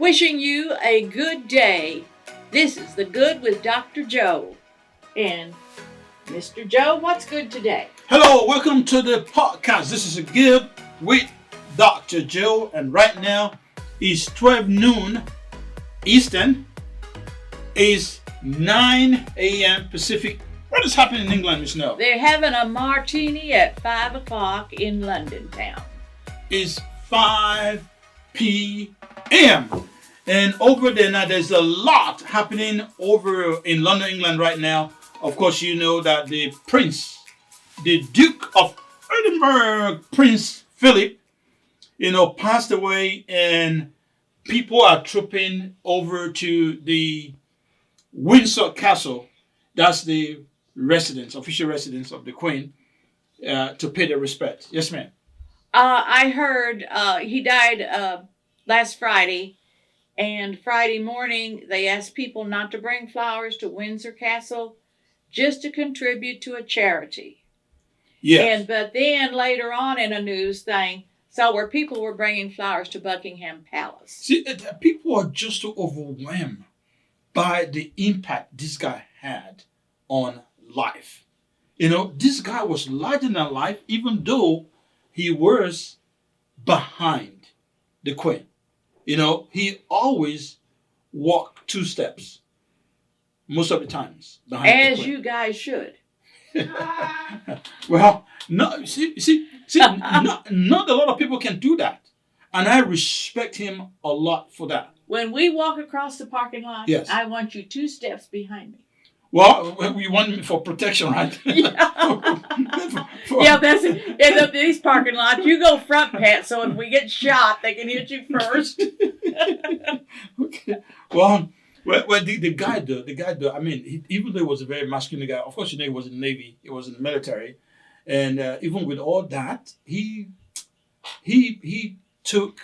Wishing you a good day. This is The Good with Dr. Joe. And Mr. Joe, what's good today? Hello, welcome to the podcast. This is A Good with Dr. Joe, and right now it's 12 noon Eastern. It's 9 a.m. Pacific. What is happening in England, Miss Nell? They're having a martini at 5 o'clock in London town. It's 5 p.m. And over there now, there's a lot happening over in London, England right now. Of course, you know that the Duke of Edinburgh, Prince Philip, passed away, and people are trooping over to the Windsor Castle. That's the official residence of the Queen, to pay their respect. Yes, ma'am. I heard he died last Friday. And Friday morning, they asked people not to bring flowers to Windsor Castle, just to contribute to a charity. Yes. But then later on in a news thing, saw where people were bringing flowers to Buckingham Palace. See, people are just so overwhelmed by the impact this guy had on life. This guy was larger than life, even though he was behind the Queen. He always walked 2 steps, most of the times, behind the Queen. As you guys should. Well, no, not a lot of people can do that. And I respect him a lot for that. When we walk across the parking lot, yes. I want you 2 steps behind me. Well, we want me for protection, right? Yeah, that's it. In these parking lots, you go front, Pat, so if we get shot, they can hit you first. Okay. Well, the guy though, I mean, even though he was a very masculine guy, of course, he was in the Navy, he was in the military, and even with all that, he took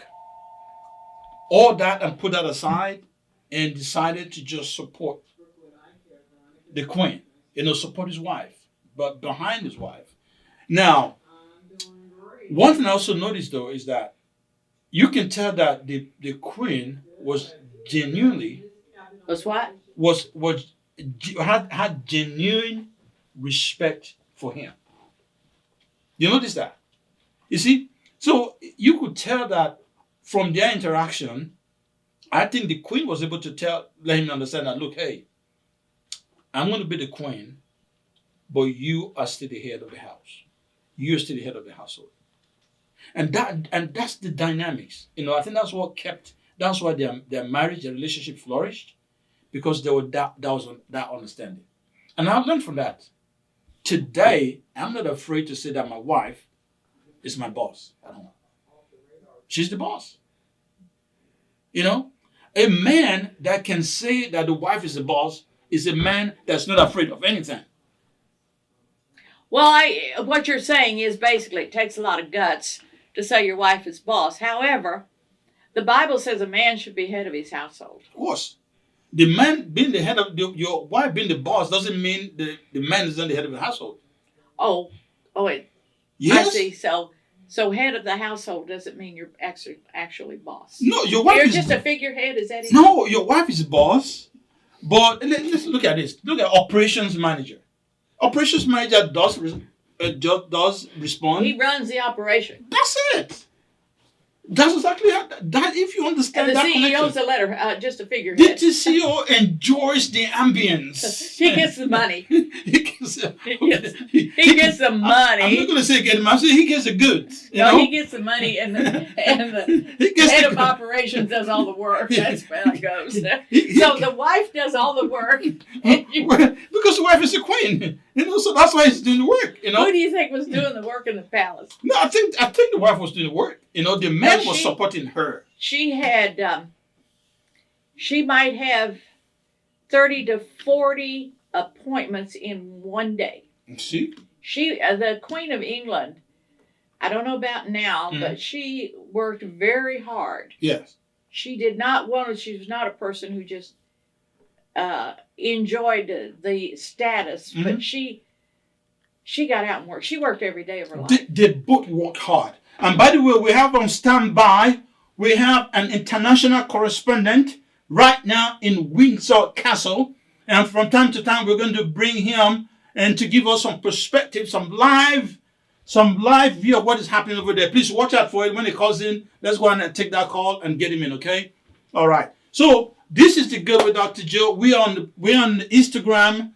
all that and put that aside and decided to just support the Queen, support his wife, but behind his wife. Now, one thing I also noticed though is that you can tell that the Queen was genuinely had genuine respect for him. You notice that? You see, so you could tell that from their interaction. I think the Queen was able to let him understand that, look, hey, I'm going to be the Queen, but you are still the head of the house. You're still the head of the household. And that's the dynamics. I think that's why their marriage, their relationship flourished, because there was that understanding. And I've learned from that. Today, I'm not afraid to say that my wife is my boss at home. She's the boss. A man that can say that the wife is the boss is a man that's not afraid of anything. Well, what you're saying is basically it takes a lot of guts to say your wife is boss. However, the Bible says a man should be head of his household. Of course. The man being the head of your wife being the boss doesn't mean the man is not the head of the household. Oh, yes. I see. So head of the household doesn't mean you're actually boss. No, your wife You're just a figurehead, is that it? No, your wife is boss. But let's look at this. Look at operations manager. Operations manager does respond. He runs the operation. That's it. That's exactly that. If you understand and the that CEO's connection, a letter, just a figurehead. the CEO enjoys the ambience. He gets the money. He gets the money. I'm not going to say get him. I'm saying he gets the goods. He gets the money, and the head of operations does all the work. That's how it goes. So the wife does all the work. Because the wife is the queen. So that's why he's doing the work. Who do you think was doing the work in the palace? No, I think the wife was doing the work. The man was supporting her. She had, she might have 30 to 40 appointments in one day. See? She, the Queen of England, I don't know about now, but she worked very hard. Yes. She was not a person who just enjoyed the status, but she got out and worked. She worked every day of her life. They both work hard. And by the way, we have on standby We have an international correspondent right now in Windsor Castle. And from time to time, we're going to bring him and to give us some perspective, some live view of what is happening over there. Please watch out for it. When he calls in, let's go ahead and take that call and get him in, okay? All right. So this is the Good with Dr. Joe. We're on Instagram.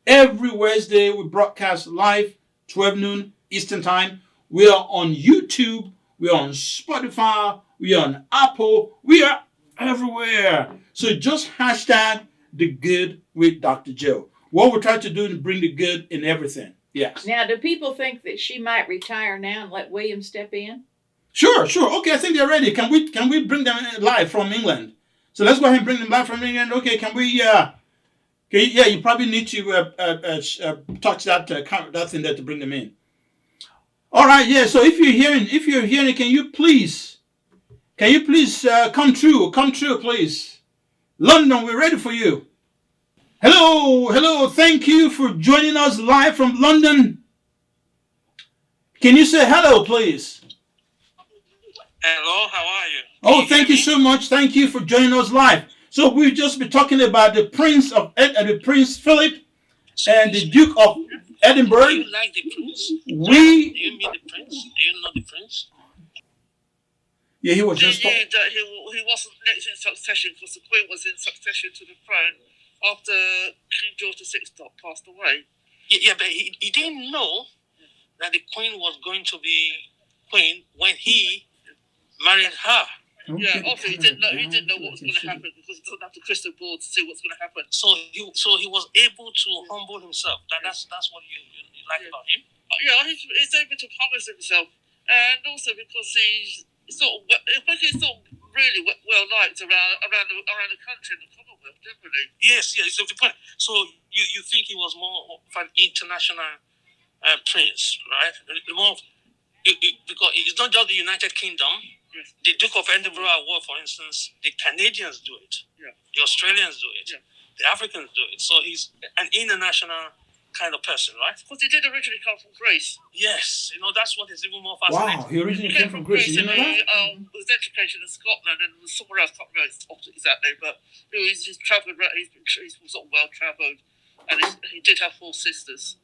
Every Wednesday, we broadcast live, 12 noon Eastern Time. We are on YouTube. We are on Spotify. We are on Apple. We are everywhere. So just hashtag the Good with Dr. Joe. What we're trying to do is bring the good in everything. Yes. Now, do people think that she might retire now and let William step in? Sure. Okay, I think they're ready. Can we bring them live from England? So let's go ahead and bring them live from England. Okay, can we? Okay, yeah, you probably need to touch that that thing there to bring them in. All right, yeah. So if you're hearing, can you please come through, please. London, we're ready for you. Hello. Thank you for joining us live from London. Can you say hello, please? Hello, how are you? Oh, thank you so much. Thank you for joining us live. So we've just been talking about the Prince Philip and the Duke of Edinburgh. Do you like the prince? Do you mean the prince? Do you know the prince? Yeah, he was just talking. He wasn't next in succession because the Queen was in succession to the throne after King George VI passed away. Yeah, but he didn't know that the Queen was going to be Queen when he married her. Yeah, also he didn't know what was going to happen because he doesn't have the crystal ball to see what's going to happen. So he was able to humble himself. That's what you like about him. Yeah, he's able to humble himself, and also because he's really well liked around the country and the Commonwealth, generally. Yes, so the point. So you think he was more of an international prince, right? Because it's not just the United Kingdom. Yes. The Duke of Edinburgh Award, for instance, the Canadians do it. Yeah. The Australians do it. Yeah. The Africans do it. So he's an international kind of person, right? Because he did originally come from Greece. Yes, that's what is even more fascinating. Wow, he originally came from Greece. You know that? Was educated in Scotland and was somewhere else. I can't remember exactly, but he's travelled. He's sort of well travelled, and he did have 4 sisters.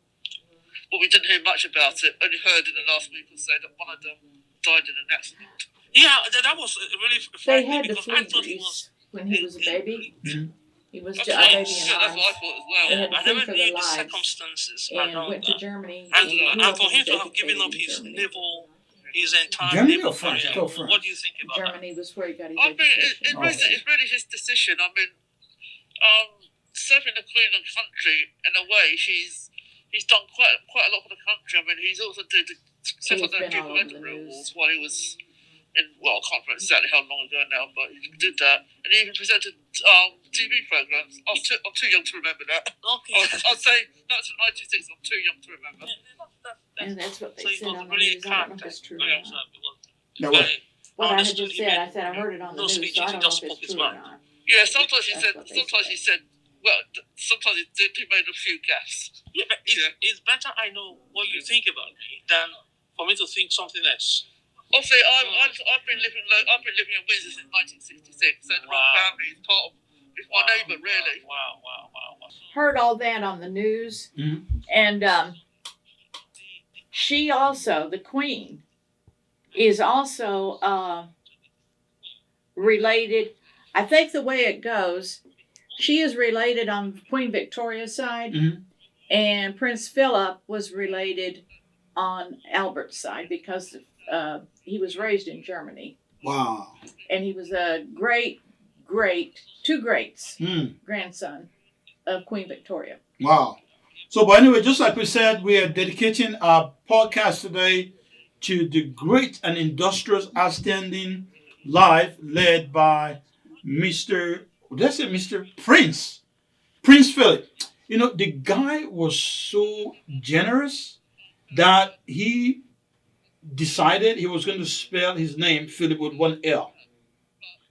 But we didn't hear much about it. Only heard in the last week or so that one of them died in an accident. Yeah, that was really frightening. They had the flu Greece when he was a baby. Mm-hmm. He was a baby in arms. That's what I thought as well. They had I the never flu for knew their the lives circumstances. and went to Germany. And for him to have given up his naval, his entire Germany naval or France? career, what do you think about Germany was where he got his education. education. It's really his decision. I mean, serving the Queen and country, in a way, he's done quite a lot for the country. I mean, he's also did the Duke of Edinburgh Awards while he was I can't remember exactly how long ago now, but he did that. And he even presented TV programs. I'm too young to remember that. Okay. I'll say that's in 96. I'm too young to remember. And that's what they So said it was on the really news. I don't know if it's true or Yeah, not. so it was No, very What I had understood. just said, I said I heard it on the No news, so speeches, I he don't know just if spoke it's his true or mind. not. Yeah, sometimes he That's said. what they Sometimes he said. Well, sometimes he made a few gaffes. Yeah, but it's better I know what you think about me than for me to think something else. Obviously, I've been living in Windsor since 1966, and my family is part of. It's my neighbour, really. Wow. Heard all that on the news, Mhm. and she also, the Queen, is also related. I think the way it goes, she is related on Queen Victoria's side, Mhm. and Prince Philip was related on Albert's side because he was raised in Germany, Wow. and he was a two greats grandson of Queen Victoria. Wow. So, but anyway, just like we said, we are dedicating our podcast today to the great and industrious, outstanding life led by Mr. Prince Philip. The guy was so generous that he decided he was going to spell his name Philip with 1 L.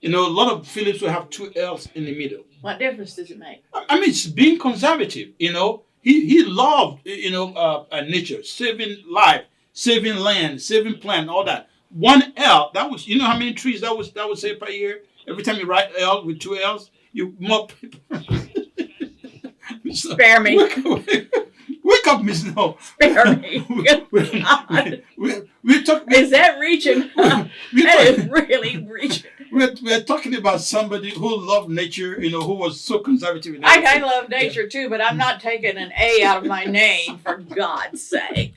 A lot of Philips will have 2 L's in the middle. What difference does it make? I mean, it's being conservative. He loved nature, saving life, saving land, saving plant, all that. one L, that was, you know how many trees that would save per year? Every time you write L with two L's, you more people. So, Spare me. Wake up, Miss No. Spare me. We're talking. Is that reaching? That is really reaching. We're talking about somebody who loved nature, you know, who was so conservative. In I love nature too, but I'm not taking an A out of my name, for God's sake.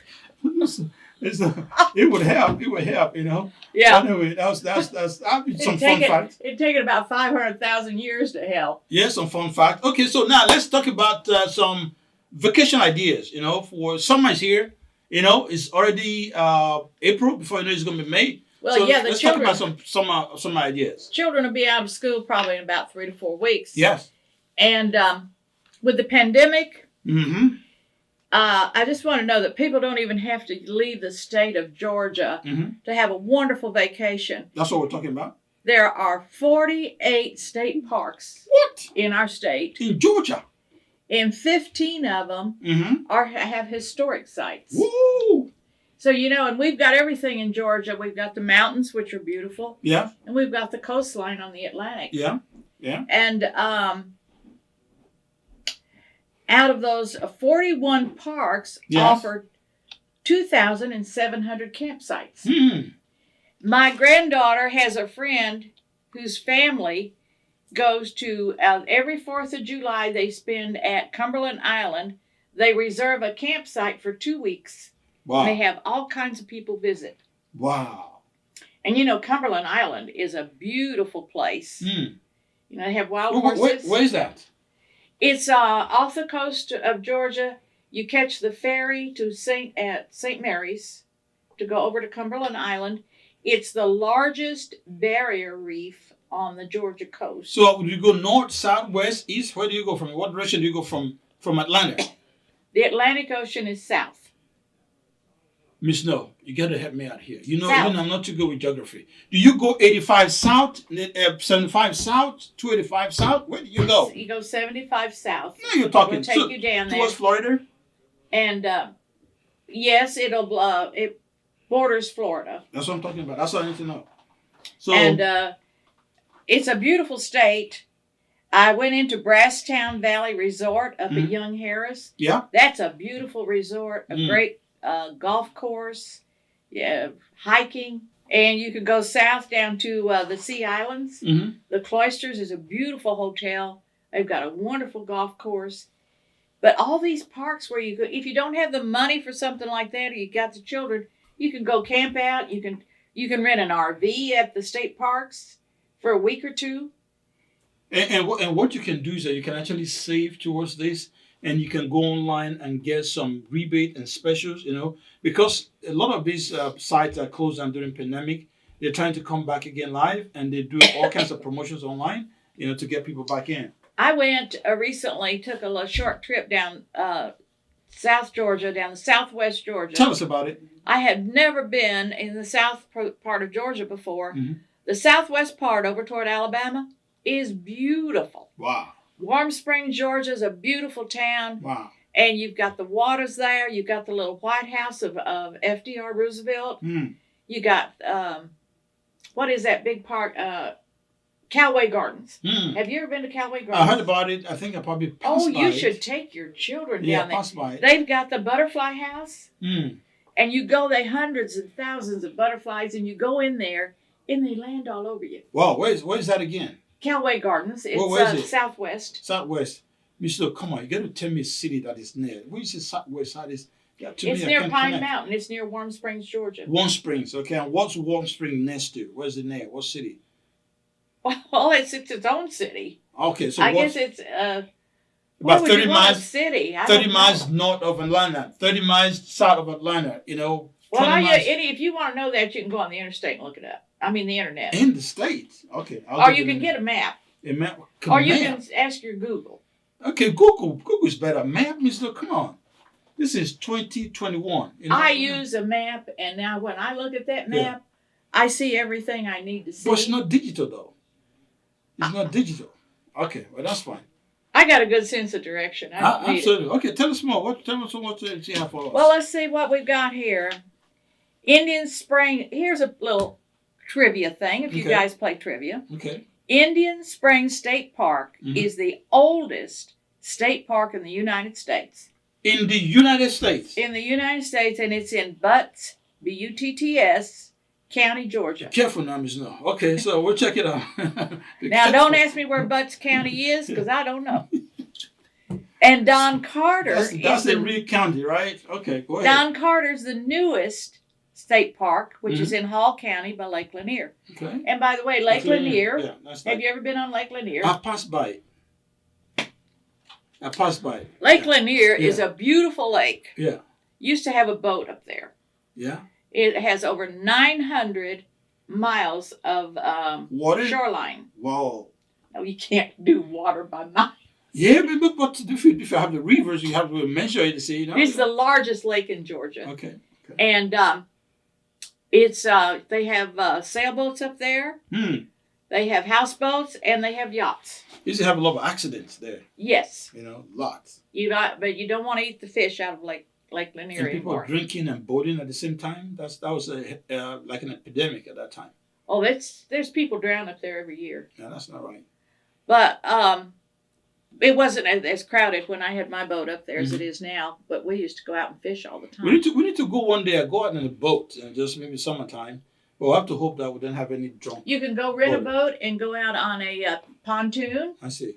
It would help. It would help, you know. Yeah. Anyway, that's some fun facts. It'd taken about 500,000 years to help. Yeah, some fun facts. Okay, so now let's talk about some vacation ideas. You know, for summer's here. You know, it's already April. Before you know, it's going to be May. Well, so yeah, let's talk about some ideas. Children will be out of school probably in about 3 to 4 weeks. Yes. And with the pandemic, Mm-hmm. I just want to know that people don't even have to leave the state of Georgia to have a wonderful vacation. That's what we're talking about. There are 48 state parks in our state. In Georgia. And 15 of them have historic sites. Woo! So, you know, and we've got everything in Georgia. We've got the mountains, which are beautiful. Yeah. And we've got the coastline on the Atlantic. Yeah. Yeah. And out of those 41 parks offer 2,700 campsites. Mm. My granddaughter has a friend whose family goes to, every 4th of July, they spend at Cumberland Island. They reserve a campsite for 2 weeks. Wow. They have all kinds of people visit. Wow. And you know, Cumberland Island is a beautiful place. Mm. You know, they have wild horses. Where is that? It's off the coast of Georgia. You catch the ferry to St. Mary's to go over to Cumberland Island. It's the largest barrier reef on the Georgia coast. So do you go north, south, west, east? Where do you go from? What direction do you go from Atlanta? The Atlantic Ocean is south. Miss No, you got to help me out here. You know, South. even I'm not too good with geography. Do you go 85 south, 75 south, 285 south? Where do you go? You go 75 south. No, you're talking We'll take you down there. towards Florida? And yes, it borders Florida. That's what I'm talking about. That's what I need to know. So, And it's a beautiful state. I went into Brasstown Valley Resort up at Young Harris. yeah. That's a beautiful resort, a great golf course, hiking. And you can go south down to the Sea Islands. Mm-hmm. The Cloisters is a beautiful hotel. They've got a wonderful golf course. But all these parks where you go, if you don't have the money for something like that, or you got the children, you can go camp out. You can rent an RV at the state parks for a week or two. And what you can do is that you can actually save towards this, and you can go online and get some rebate and specials, you know, because a lot of these sites are closed down during pandemic. They're trying to come back again live, and they do all kinds of promotions online, you know, to get people back in. I went recently, took a short trip down South Georgia, down to Southwest Georgia. Tell us about it. I had never been in the south part of Georgia before. Mm-hmm. The southwest part over toward Alabama is beautiful. Wow. Warm Springs, Georgia is a beautiful town. Wow. And you've got the waters there. You've got the little White House of FDR Roosevelt. Mm. You got, what is that big park? Callaway Gardens. Mm. Have you ever been to Callaway Gardens? I heard about it. I think I probably passed by you it. should take your children Yeah, down there. passed by it. They've got the butterfly house. Mm. And you go there, hundreds and thousands of butterflies, and you go in there, and they land all over you. Wow, where is that again? Callaway Gardens. It's where is it? southwest. Southwest. Mr. Come on, you got to tell me a city that is near. Where is the southwest side? It's near Pine Mountain. It's near Warm Springs, Georgia. Warm Springs, okay. And what's Warm Springs next to? Where's it near? What city? Well, it's its own city. Okay, so I guess it's about 30 miles. City. 30 miles north of Atlanta. 30 miles south of Atlanta. You know. Well, if you want to know that, you can go on the interstate and look it up. I mean, the internet. In the States, okay. Or you can get a map. A map. Or you can ask your Google. Okay, Google's better. Map, Mr. Come on. This is 2021. You know? I use a map, and now when I look at that map, I see everything I need to see. But it's not digital, though. It's not digital. Okay, well, that's fine. I got a good sense of direction. I don't need absolutely. Okay, tell us more. Tell us what you have for us. Well, let's see what we've got here. Indian Spring. Here's a little trivia thing. If you Okay. guys play trivia, Okay. Indian Springs State Park Mhm. is the oldest state park in the United States. In the United States. In the United States, and it's in Butts, Butts, County, Georgia. Careful now, Miss No. Okay, so we'll check it out. Be Now, don't careful. ask me where Butts County is, because I don't know. And Don Carter That's a real county, right? Okay, go ahead. Don Carter's the newest state park, which is in Hall County by Lake Lanier. Okay. And by the way, Lake Lanier, Yeah, that's have you ever been on Lake Lanier? I passed by it. Lake Lanier Yeah. is a beautiful lake. Yeah. Used to have a boat up there. Yeah. It has over 900 miles of Water? shoreline. Wow. No, you can't do water by mile. Yeah, but if you have the rivers, you have to measure it to see, you know. It's the largest lake in Georgia. Okay. And it's they have sailboats up there. They have houseboats and they have yachts. You used to have a lot of accidents there. Yes. You know, lots. But you don't want to eat the fish out of Lake Lanier And people anymore. drinking and boating at the same time. That was like an epidemic at that time. Oh, there's people drown up there every year. Yeah, that's not right. But it wasn't as crowded when I had my boat up there as it is now. But we used to go out and fish all the time. We need to go one day. Go out in a boat and just maybe summertime. But we'll have to hope that we don't have any drunk. You can go rent a boat and go out on a pontoon. I see.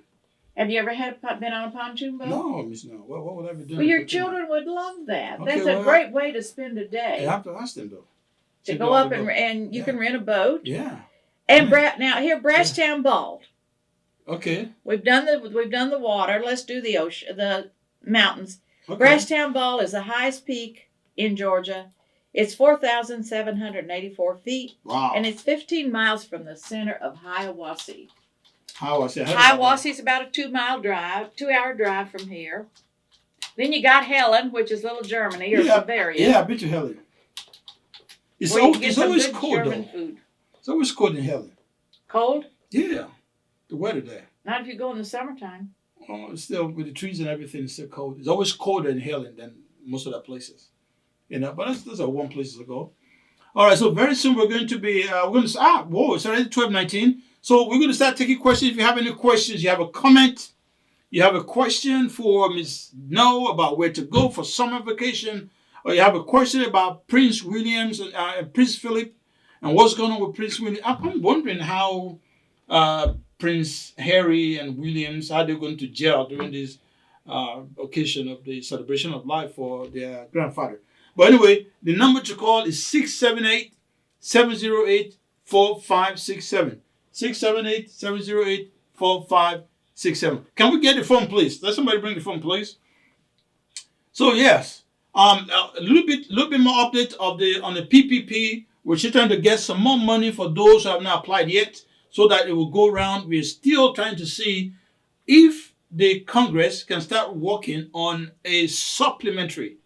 Have you ever been on a pontoon boat? No, Miss No. What would I be doing? Well, your children would love that. Okay, That's well, a great way to spend a day. I have to ask them though. To go up and you can rent a boat. Yeah. And now here, Brasstown Bald. Okay. We've done the water. Let's do the ocean, the mountains. Okay. Brasstown Bald is the highest peak in Georgia. It's 4,784 feet, Wow. and it's 15 miles from the center of Hiawassee. Hiawassee. Hiawassee is about a 2-hour drive from here. Then you got Helen, which is Little Germany or Bavaria. Yeah, I've been to Helen. It's where you get it's some always good cold German though. food. It's always cold in Helen. Cold? Yeah. The weather there. Not if you go in the summertime. Oh, it's still with the trees and everything, it's still cold. It's always colder in Helen than most of the places. You know, but those are warm places to go. All right, so very soon we're going to be it's already 12:19. So we're going to start taking questions. If you have any questions, you have a comment, you have a question for Ms. No about where to go for summer vacation, or you have a question about Prince Williams and Prince Philip and what's going on with Prince William. I'm wondering how Prince Harry and Williams, how they're going to gel during this occasion of the celebration of life for their grandfather. But anyway, the number to call is 678-708-4567. 678-708-4567. Can we get the phone, please? Let somebody bring the phone, please. So yes, a little bit more update on the PPP. We're still trying to get some more money for those who have not applied yet, so that it will go around. We're still trying to see if the Congress can start working on a supplementary,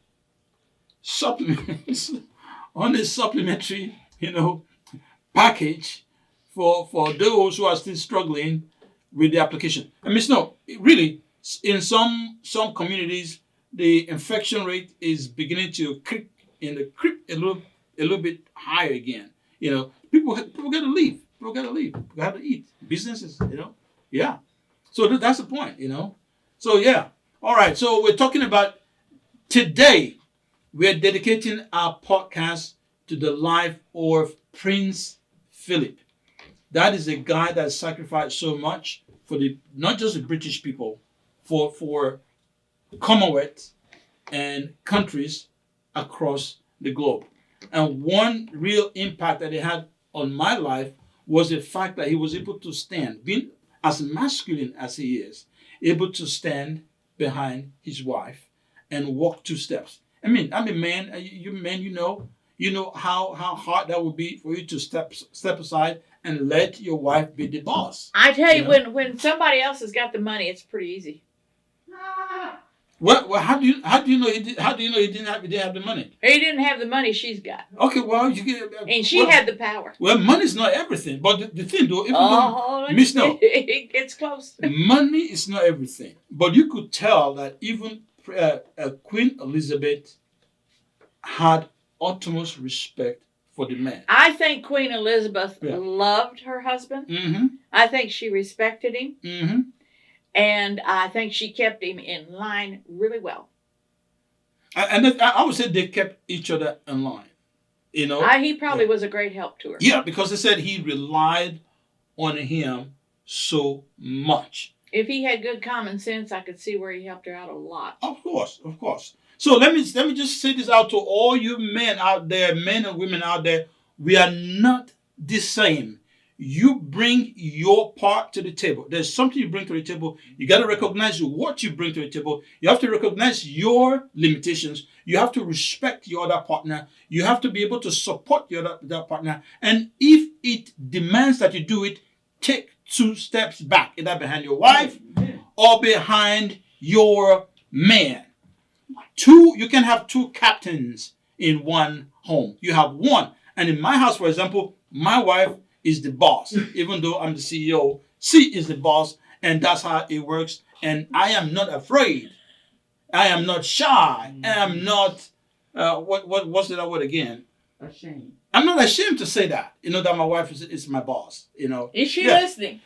package for those who are still struggling with the application. I mean, no, really, in some communities, the infection rate is beginning to creep a little bit higher again. You know, people got to leave. People got to leave. People got to eat. Businesses, you know, yeah. So that's the point, you know. So yeah, all right. So we're talking about today. We are dedicating our podcast to the life of Prince Philip. That is a guy that sacrificed so much for not just the British people, for Commonwealth and countries across the globe. And one real impact that he had on my life was the fact that he was able to stand, being as masculine as he is, able to stand behind his wife and walk 2 steps. I mean, I'm a man. You men, you know how hard that would be for you to step aside and let your wife be the boss. I tell you, when somebody else has got the money, it's pretty easy. Well, how do you know he didn't have the money? He didn't have the money she's got. Okay, well you get. And she had the power. Well, money's not everything, but the thing though, it gets close. Money is not everything, but you could tell that even Queen Elizabeth had utmost respect for the man. I think Queen Elizabeth Yeah. loved her husband. Mm-hmm. I think she respected him. Mm-hmm. And I think she kept him in line really well. And I would say they kept each other in line. You know? He probably was a great help to her. Yeah, because they said he relied on him so much. If he had good common sense, I could see where he helped her out a lot. Of course, of course. So let me just say this out to all you men out there, men and women out there. We are not the same. You bring your part to the table. There's something you bring to the table. You got to recognize what you bring to the table. You have to recognize your limitations. You have to respect your other partner. You have to be able to support your other partner. And if it demands that you do it, take 2 steps back, either behind your wife or behind your man. You can have 2 captains in one home. You have one. And in my house, for example, my wife is the boss. Even though I'm the CEO, she is the boss, and that's how it works. And I am not afraid. I am not shy. I am not, what's the other word again? Ashamed. I'm not ashamed to say that, that my wife is my boss, Is she listening?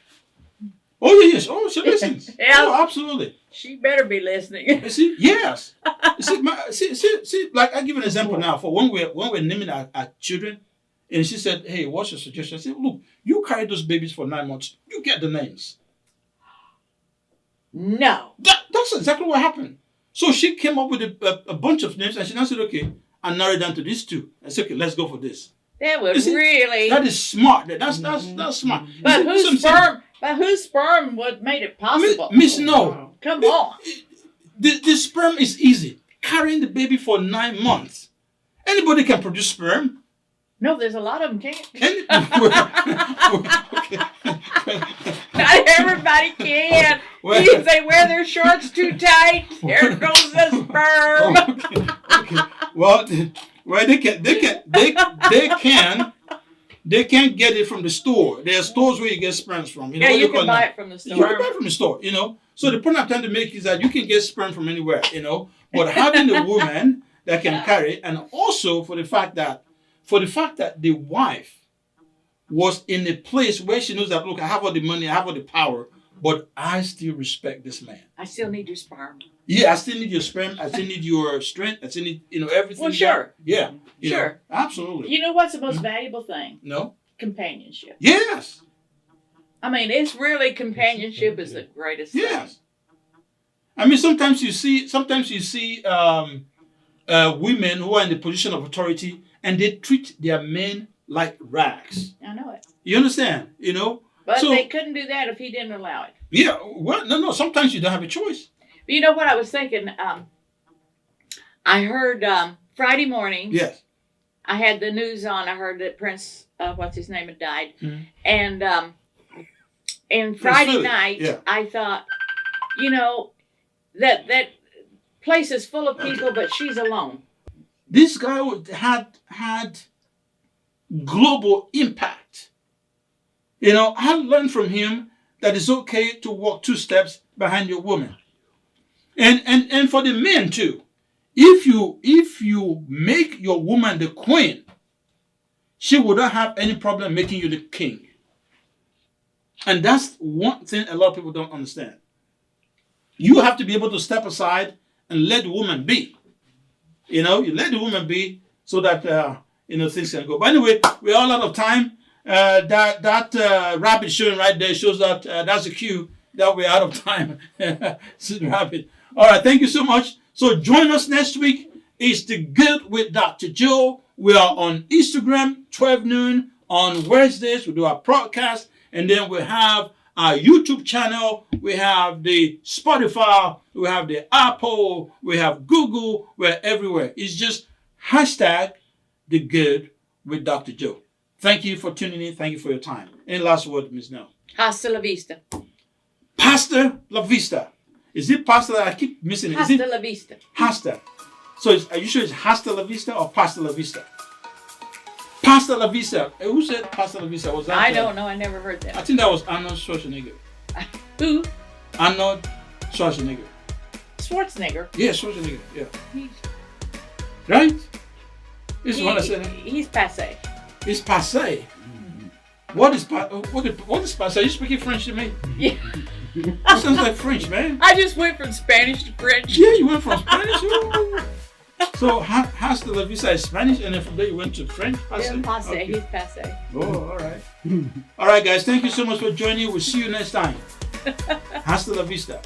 Oh, yes. Oh, she listens. Yeah. Oh, absolutely. She better be listening. You see, yes. See, like I give an example now for when we're naming our children, and she said, "Hey, what's your suggestion?" I said, "Look, you carry those babies for 9 months. You get the names." No. That's exactly what happened. So she came up with a bunch of names, and she now said, "Okay, I narrowed down to these 2." I said, "Okay, let's go for this." That would really. That is smart. That's smart. But whose sperm made it possible? Miss No. Come on. The sperm is easy. Carrying the baby for 9 months. Anybody can produce sperm. No, there's a lot of them can't. Okay. Not everybody can. If they wear their shorts too tight, there goes the sperm. Okay. Well, they can get it from the store. There are stores where you get sperms from. You can buy it from the store. You can buy it from the store, So the point I'm trying to make is that you can get sperm from anywhere, But having a woman that can carry, and also for the fact that the wife was in a place where she knows that, look, I have all the money, I have all the power, but I still respect this man. I still need your sperm. Yeah, I still need your sperm. I still need your strength. I still need, everything. Well, sure. Yeah. Sure. Absolutely. You know what's the most valuable thing? No. Companionship. Yes. I mean, it's really companionship is the greatest thing. Yes. I mean, sometimes you see women who are in the position of authority and they treat their men like rags. I know it. You understand? But they couldn't do that if he didn't allow it. Yeah. Well, no. Sometimes you don't have a choice. But you know what I was thinking? I heard Friday morning. Yes. I had the news on. I heard that Prince, what's his name, had died. Mm-hmm. And Friday night, I thought, that place is full of people, but she's alone. This guy had global impact. I learned from him that it's okay to walk 2 steps behind your woman. And for the men too. If you make your woman the queen, she would not have any problem making you the king. And that's one thing a lot of people don't understand. You have to be able to step aside and let the woman be. You let the woman be so that things can go. But anyway, we're all out of time. That rabbit showing right there shows that that's a cue that we're out of time. Rabbit. All right, thank you so much. So join us next week. It's The Good with Dr. Joe. We are on Instagram, 12 noon. On Wednesdays, we do our podcast. And then we have our YouTube channel. We have the Spotify. We have the Apple. We have Google. We're everywhere. It's just #The Good with Dr. Joe. Thank you for tuning in. Thank you for your time. Any last word, Ms. Nell? Hasta la vista. Pasta la vista. Is it pasta that I keep missing? Hasta la vista. Hasta. So are you sure it's hasta la vista or pasta la vista? Pasta la vista. Who said pasta la vista? Was that? I don't know. I never heard that. I think that was Arnold Schwarzenegger. Who? Arnold This is what I said. He's passé. It's passé. What is passé? You speaking French to me? Yeah. That sounds like French, man. I just went from Spanish to French. Yeah, you went from Spanish. Ooh. So hasta la vista is Spanish, and then from there you went to French. Passé. Yeah, passé. Okay. He's passé. Oh, all right. All right, guys. Thank you so much for joining. We'll see you next time. Hasta la vista.